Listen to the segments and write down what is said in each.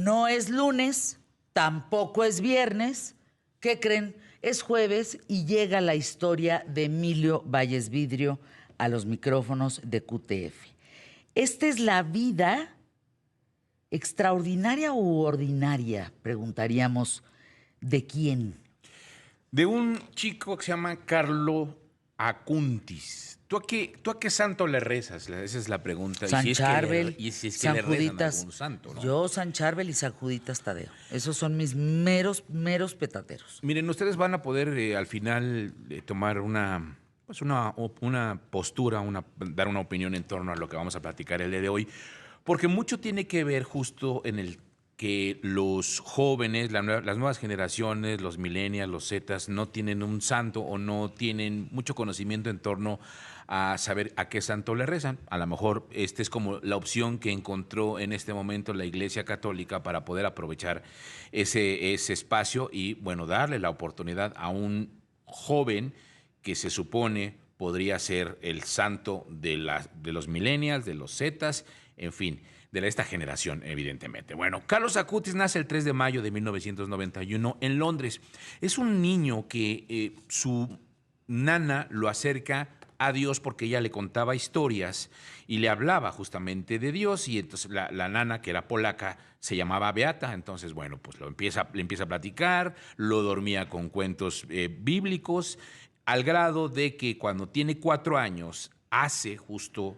no es lunes, tampoco es viernes. ¿Qué creen? Es jueves y llega la historia de Emilio Valles Vidrio a los micrófonos de QTF. ¿Esta es la vida extraordinaria u ordinaria? Preguntaríamos. ¿De quién? De un chico que se llama Carlo Acutis. ¿Tú a qué santo le rezas? Esa es la pregunta. San Charbel, y si es que San le rezan a Juditas. algún santo, ¿no? Yo, San Charbel y San Juditas Tadeo. Esos son mis meros petateros. Miren, ustedes van a poder al final tomar una postura, dar una opinión en torno a lo que vamos a platicar el día de hoy, porque mucho tiene que ver justo en el que los jóvenes, las nuevas generaciones, los millennials, los zetas, no tienen un santo o no tienen mucho conocimiento en torno a saber a qué santo le rezan. A lo mejor esta es como la opción que encontró en este momento la Iglesia Católica para poder aprovechar ese espacio y, bueno, darle la oportunidad a un joven que se supone podría ser el santo de los millennials, de los zetas, en fin, de esta generación, evidentemente. Bueno, Carlos Acutis nace el 3 de mayo de 1991 en Londres. Es un niño que su nana lo acerca a Dios porque ella le contaba historias y le hablaba justamente de Dios, y entonces la nana, que era polaca, se llamaba Beata. Entonces, bueno, pues le empieza a platicar, lo dormía con cuentos bíblicos, al grado de que cuando tiene 4 años hace justo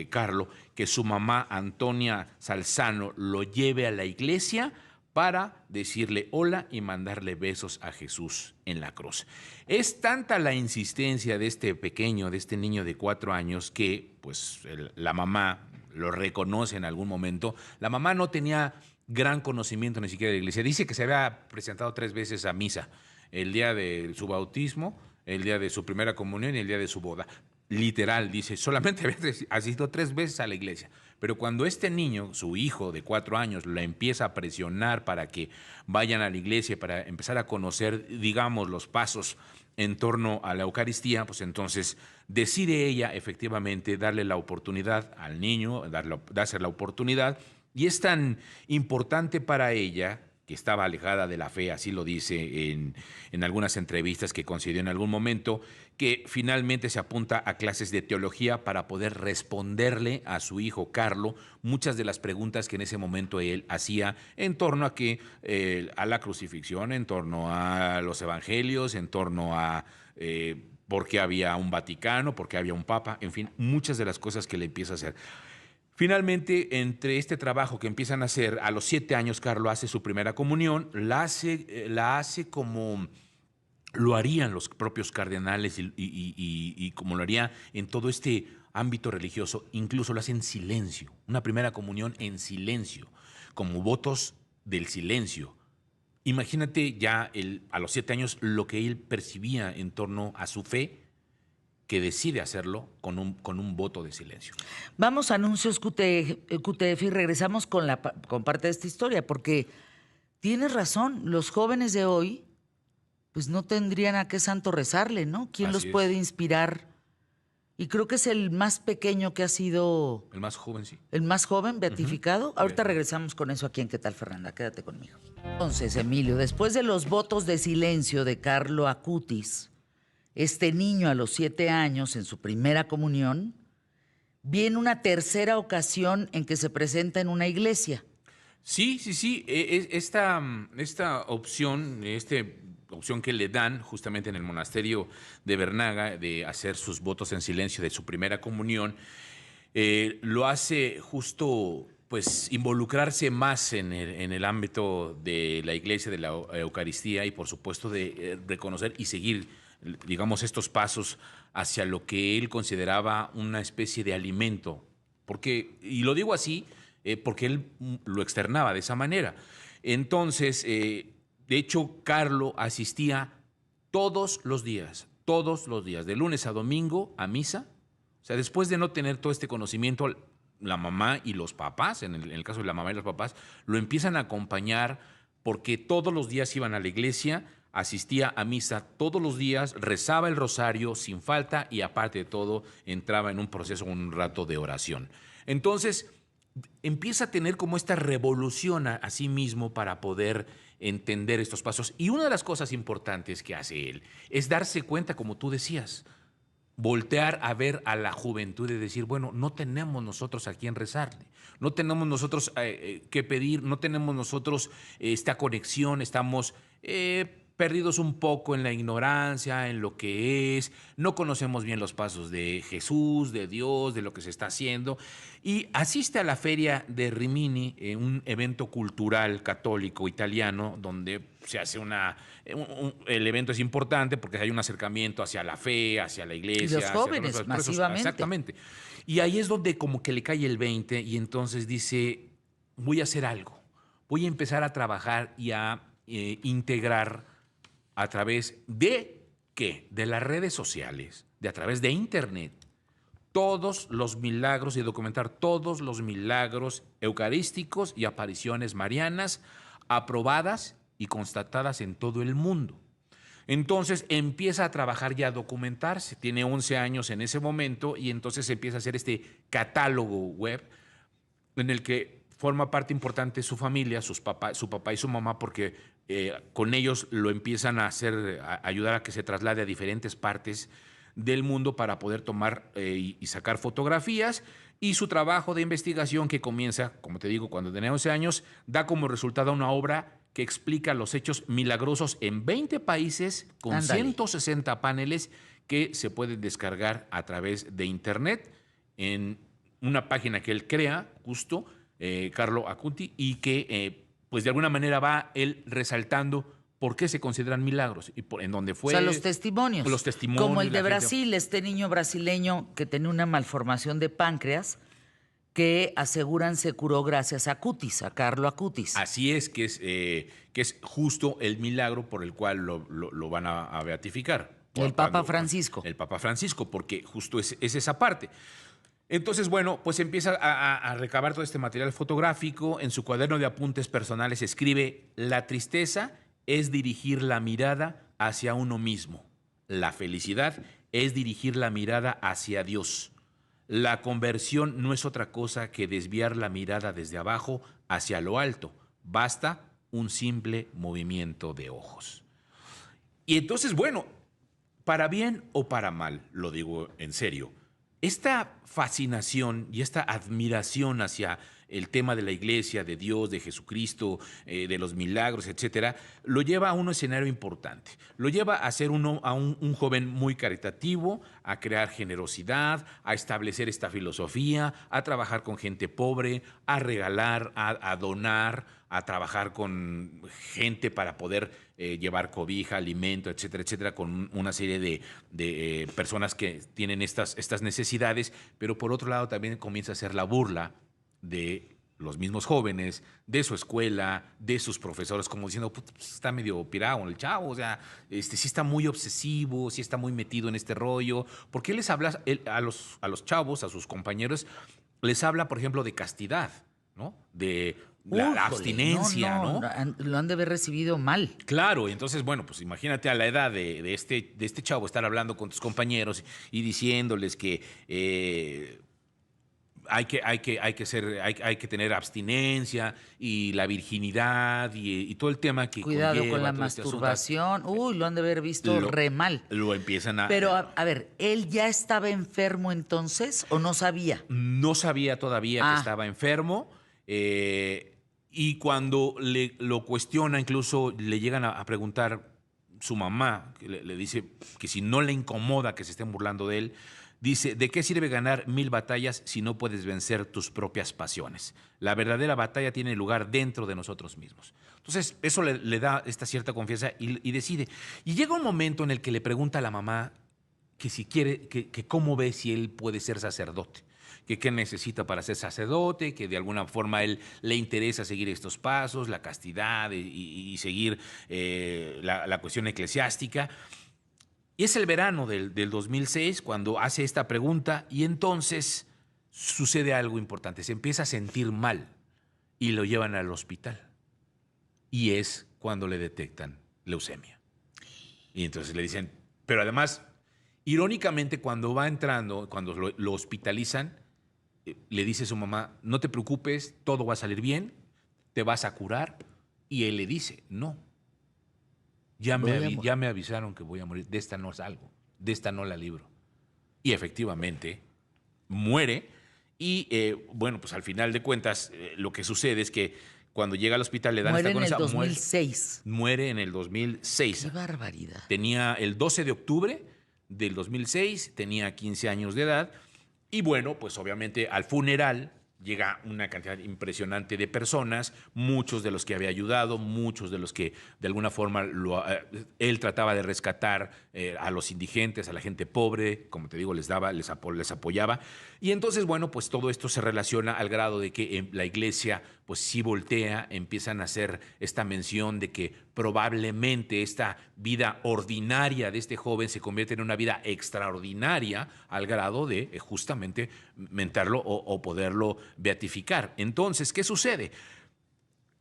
Carlo que su mamá Antonia Salzano lo lleve a la iglesia para decirle hola y mandarle besos a Jesús en la cruz. Es tanta la insistencia de este pequeño, de este niño de 4 años, que pues la mamá lo reconoce en algún momento. La mamá no tenía gran conocimiento ni siquiera de la iglesia. Dice que se había presentado 3 veces a misa: el día de su bautismo, el día de su primera comunión y el día de su boda. Literal, dice, solamente había asistido 3 veces a la iglesia. Pero cuando este niño, su hijo de 4 años, la empieza a presionar para que vayan a la iglesia, para empezar a conocer, digamos, los pasos en torno a la Eucaristía, pues entonces decide ella efectivamente darle la oportunidad al niño, darse la oportunidad. Y es tan importante para ella, que estaba alejada de la fe, así lo dice en algunas entrevistas que concedió en algún momento, que finalmente se apunta a clases de teología para poder responderle a su hijo Carlo muchas de las preguntas que en ese momento él hacía en torno a la crucifixión, en torno a los evangelios, en torno a por qué había un Vaticano, por qué había un Papa, en fin, muchas de las cosas que le empieza a hacer. Finalmente, entre este trabajo que empiezan a hacer, a los 7 años, Carlos hace su primera comunión, la hace como lo harían los propios cardenales y como lo haría en todo este ámbito religioso. Incluso lo hace en silencio, una primera comunión en silencio, como votos del silencio. Imagínate ya a los 7 años lo que él percibía en torno a su fe, que decide hacerlo con un voto de silencio. Vamos a anuncios QTF y regresamos con parte de esta historia, porque tienes razón, los jóvenes de hoy pues no tendrían a qué santo rezarle, ¿no? ¿Quién los puede inspirar? Y creo que es el más pequeño que ha sido... El más joven, sí. El más joven, beatificado. Ahorita regresamos con eso aquí en ¿Qué tal, Fernanda? Quédate conmigo. Entonces, Emilio, después de los votos de silencio de Carlo Acutis, este niño a los 7 años, en su primera comunión, viene una tercera ocasión en que se presenta en una iglesia. Sí. Esta opción, opción que le dan justamente en el monasterio de Bernaga de hacer sus votos en silencio de su primera comunión, lo hace justo pues involucrarse más en el ámbito de la iglesia, de la Eucaristía, y por supuesto de reconocer y seguir, digamos, estos pasos hacia lo que él consideraba una especie de alimento. Y lo digo así, porque él lo externaba de esa manera. Entonces, de hecho, Carlo asistía todos los días, de lunes a domingo, a misa. O sea, después de no tener todo este conocimiento, la mamá y los papás, en el caso de la mamá y los papás, lo empiezan a acompañar porque todos los días iban a la iglesia, asistía a misa todos los días, rezaba el rosario sin falta y aparte de todo entraba en un proceso, un rato de oración. Entonces, empieza a tener como esta revolución a sí mismo para poder entender estos pasos. Y una de las cosas importantes que hace él es darse cuenta, como tú decías, voltear a ver a la juventud y decir, bueno, no tenemos nosotros a quién rezarle, no tenemos nosotros que pedir, no tenemos nosotros esta conexión, estamos perdidos un poco en la ignorancia, en lo que es, no conocemos bien los pasos de Jesús, de Dios, de lo que se está haciendo, y asiste a la Feria de Rimini, un evento cultural católico italiano, donde se hace el evento es importante porque hay un acercamiento hacia la fe, hacia la iglesia. Y los jóvenes, masivamente. Exactamente. Y ahí es donde como que le cae el 20 y entonces dice, voy a hacer algo, voy a empezar a trabajar y a integrar a través de, ¿qué? De las redes sociales, a través de internet, todos los milagros y documentar todos los milagros eucarísticos y apariciones marianas aprobadas y constatadas en todo el mundo. Entonces empieza a trabajar y a documentarse. Tiene 11 años en ese momento y entonces empieza a hacer este catálogo web en el que forma parte importante su familia, su papá y su mamá, porque con ellos lo empiezan a hacer, a ayudar a que se traslade a diferentes partes del mundo para poder tomar y sacar fotografías. Y su trabajo de investigación, que comienza, como te digo, cuando tenía 11 años, da como resultado una obra que explica los hechos milagrosos en 20 países con Ándale. 160 paneles que se pueden descargar a través de internet en una página que él crea, justo, Carlo Acuti, y que pues de alguna manera va él resaltando por qué se consideran milagros y en dónde fue. O sea, los testimonios. Los testimonios. Como el de la gente. Brasil, este niño brasileño que tenía una malformación de páncreas que aseguran se curó gracias a Acutis, a Carlo Acutis. Así es, que es justo el milagro por el cual lo van a beatificar. El Papa Francisco. El Papa Francisco, porque justo es esa parte. Entonces, bueno, pues empieza a recabar todo este material fotográfico. En su cuaderno de apuntes personales escribe: la tristeza es dirigir la mirada hacia uno mismo. La felicidad es dirigir la mirada hacia Dios. La conversión no es otra cosa que desviar la mirada desde abajo hacia lo alto. Basta un simple movimiento de ojos. Y entonces, bueno, para bien o para mal, lo digo en serio, esta fascinación y esta admiración hacia el tema de la iglesia, de Dios, de Jesucristo, de los milagros, etcétera, lo lleva a un escenario importante. Lo lleva a ser un joven muy caritativo, a crear generosidad, a establecer esta filosofía, a trabajar con gente pobre, a regalar, a donar, a trabajar con gente para poder llevar cobija, alimento, etcétera, etcétera, con una serie de personas que tienen estas necesidades, pero por otro lado también comienza a ser la burla de los mismos jóvenes, de su escuela, de sus profesores, como diciendo, pues está medio pirado el chavo, o sea, sí está muy obsesivo, sí está muy metido en este rollo, porque él les habla a los chavos, a sus compañeros, les habla, por ejemplo, de castidad, ¿no? De la abstinencia, ¿no? Lo han de haber recibido mal. Claro, entonces, bueno, pues imagínate a la edad de este chavo estar hablando con tus compañeros y diciéndoles que hay que tener abstinencia y la virginidad y todo el tema que Cuidado conlleva con la todo este asunto. masturbación. Uy, lo han de haber visto re mal. Lo empiezan a... Pero, a ver, ¿él ya estaba enfermo entonces o no sabía? No sabía todavía que estaba enfermo. Y cuando lo cuestiona, incluso le llegan a preguntar su mamá, que le dice que si no le incomoda que se estén burlando de él, dice: ¿de qué sirve ganar 1000 batallas si no puedes vencer tus propias pasiones? La verdadera batalla tiene lugar dentro de nosotros mismos. Entonces, eso le da esta cierta confianza y decide. Y llega un momento en el que le pregunta a la mamá que si quiere, que cómo ve si él puede ser sacerdote, que qué necesita para ser sacerdote, que de alguna forma a él le interesa seguir estos pasos, la castidad y seguir la cuestión eclesiástica. Y es el verano del 2006 cuando hace esta pregunta y entonces sucede algo importante. Se empieza a sentir mal y lo llevan al hospital. Y es cuando le detectan leucemia. Y entonces le dicen, pero además, irónicamente, cuando va entrando, cuando lo hospitalizan, le dice a su mamá, no te preocupes, todo va a salir bien, te vas a curar. Y él le dice, no, ya me avisaron que voy a morir, de esta no salgo, de esta no la libro. Y efectivamente muere. Y bueno, pues al final de cuentas, lo que sucede es que cuando llega al hospital le dan Muere esta en el cosa. 2006. Muere en el 2006. ¡Qué barbaridad! Tenía el 12 de octubre del 2006, tenía 15 años de edad. Y bueno, pues obviamente al funeral llega una cantidad impresionante de personas, muchos de los que había ayudado, muchos de los que de alguna forma él trataba de rescatar a los indigentes, a la gente pobre, como te digo, les apoyaba. Y entonces, bueno, pues todo esto se relaciona al grado de que la iglesia pues sí voltea, empiezan a hacer esta mención de que probablemente esta vida ordinaria de este joven se convierte en una vida extraordinaria al grado de justamente mentarlo o poderlo beatificar. Entonces, ¿qué sucede?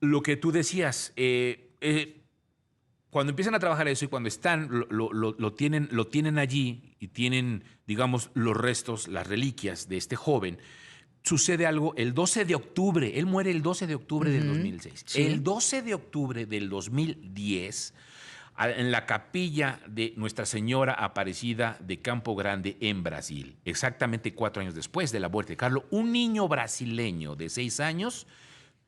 Lo que tú decías, cuando empiezan a trabajar eso y cuando están, lo tienen allí y tienen, digamos, los restos, las reliquias de este joven, sucede algo el 12 de octubre. Él muere el 12 de octubre del 2006. Sí. El 12 de octubre del 2010, en la capilla de Nuestra Señora Aparecida de Campo Grande en Brasil, exactamente 4 años después de la muerte de Carlos, un niño brasileño de 6 años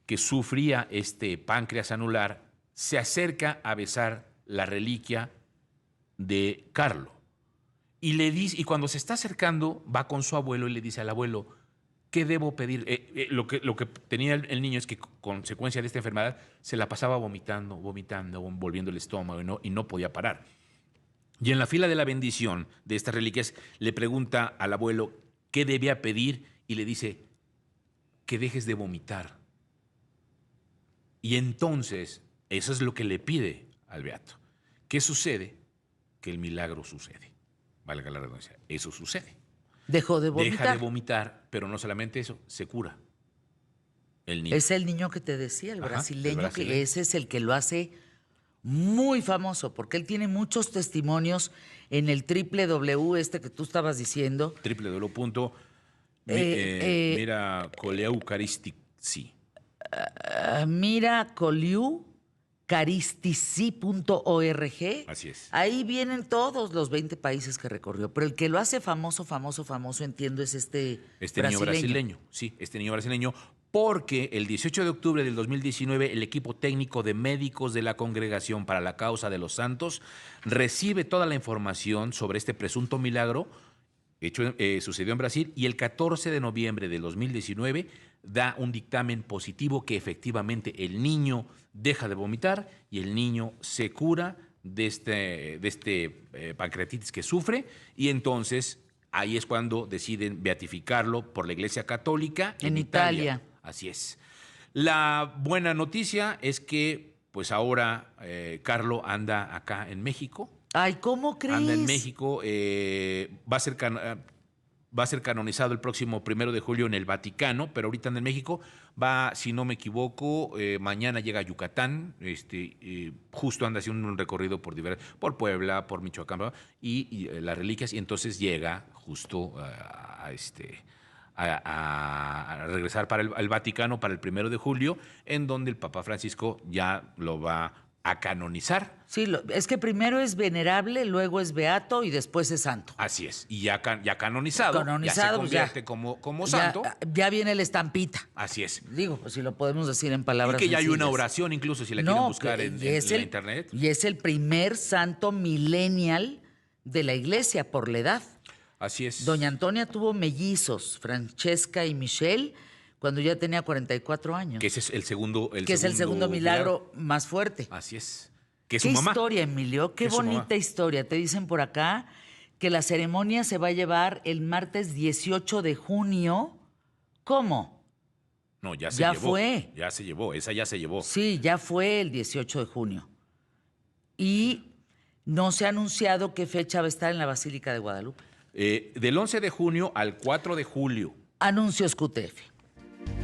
que sufría este páncreas anular se acerca a besar la reliquia de Carlos y le dice, y cuando se está acercando va con su abuelo y le dice al abuelo, ¿qué debo pedir? Lo que tenía el niño es que, consecuencia de esta enfermedad, se la pasaba vomitando, volviendo el estómago y no podía parar. Y en la fila de la bendición de estas reliquias le pregunta al abuelo qué debía pedir y le dice que dejes de vomitar. Y entonces, eso es lo que le pide al beato. ¿Qué sucede? Que el milagro sucede. Valga la redundancia, eso sucede. Dejó de vomitar. Deja de vomitar, pero no solamente eso, se cura el niño. Es el niño que te decía, el Ajá, brasileño, el brasileño. que ese es el que lo hace muy famoso, porque él tiene muchos testimonios en el www que tú estabas diciendo. www.miracoleucaristici. Miracoleucaristici.org. Así es. Ahí vienen todos los 20 países que recorrió, pero el que lo hace famoso, entiendo, es este niño brasileño. Sí, este niño brasileño, porque el 18 de octubre del 2019 el equipo técnico de médicos de la Congregación para la Causa de los Santos recibe toda la información sobre este presunto milagro sucedió en Brasil, y el 14 de noviembre del 2019 da un dictamen positivo que efectivamente el niño deja de vomitar y el niño se cura de este pancreatitis que sufre, y entonces ahí es cuando deciden beatificarlo por la Iglesia Católica en Italia. Así es. La buena noticia es que pues ahora Carlo anda acá en México. Ay, ¿cómo crees? Anda en México, va a ser canonizado el próximo 1 de julio en el Vaticano, pero ahorita anda en México. Va, si no me equivoco, mañana llega a Yucatán, justo anda haciendo un recorrido por Puebla, por Michoacán, ¿verdad? y las reliquias, y entonces llega justo a regresar para el Vaticano para el 1 de julio, en donde el Papa Francisco ya lo va a canonizar. Sí, es que primero es venerable, luego es beato y después es santo. Así es. Y ya canonizado, ya se convierte como santo. Ya viene la estampita. Así es. Digo, pues si lo podemos decir en palabras Y que ya hay sencillas. una oración, incluso si la quieren buscar en la internet. Y es el primer santo millennial de la iglesia por la edad. Así es. Doña Antonia tuvo mellizos, Francesca y Michelle, cuando ya tenía 44 años. Que ese es el segundo milagro más fuerte. Así es. Que ¿Qué historia, Emilio? Qué bonita historia. Te dicen por acá que la ceremonia se va a llevar el martes 18 de junio. ¿Cómo? No, ya llevó. Fue. Ya se llevó, esa ya se llevó. Sí, ya fue el 18 de junio. Y no se ha anunciado qué fecha va a estar en la Basílica de Guadalupe. Del 11 de junio al 4 de julio. Anuncios QTF.